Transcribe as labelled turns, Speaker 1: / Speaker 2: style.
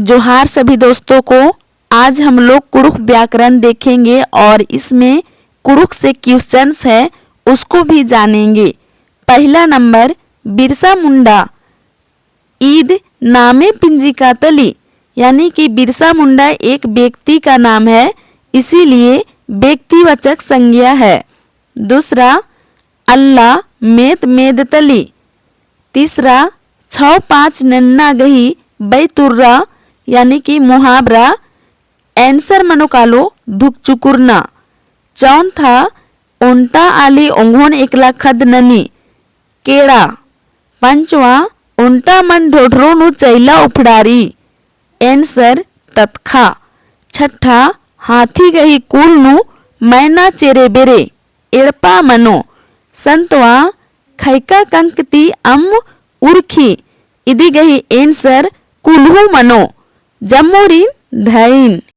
Speaker 1: जोहार सभी दोस्तों को। आज हम लोग कुड़ुख व्याकरण देखेंगे और इसमें कुड़ुख से क्वेश्चंस है उसको भी जानेंगे। पहला नंबर, बिरसा मुंडा ईद नामे पिंजिका तली, यानी कि बिरसा मुंडा एक व्यक्ति का नाम है, इसीलिए व्यक्तिवाचक संज्ञा है। दूसरा, अल्लाह मेद मेद तली। तीसरा, 6-5 नन्ना गही बैतुर्रा, यानी कि मुहावरा, आंसर मनोकालो धुक चुकुरना। चौथा, ओंटा आली ओंघोन एकला खद ननी केड़ा। पांचवा, ओंटा मन ढोढरो नु चैला उफड़ारी, आंसर ततखा। छठा, हाथी गही कुल नु मैना चेरे बेरे, एड़पा मनो। संतवा, खैका कंकती अम उर्खी, इदी गही आंसर कुल्हू मनो, जम्मोरी धैन।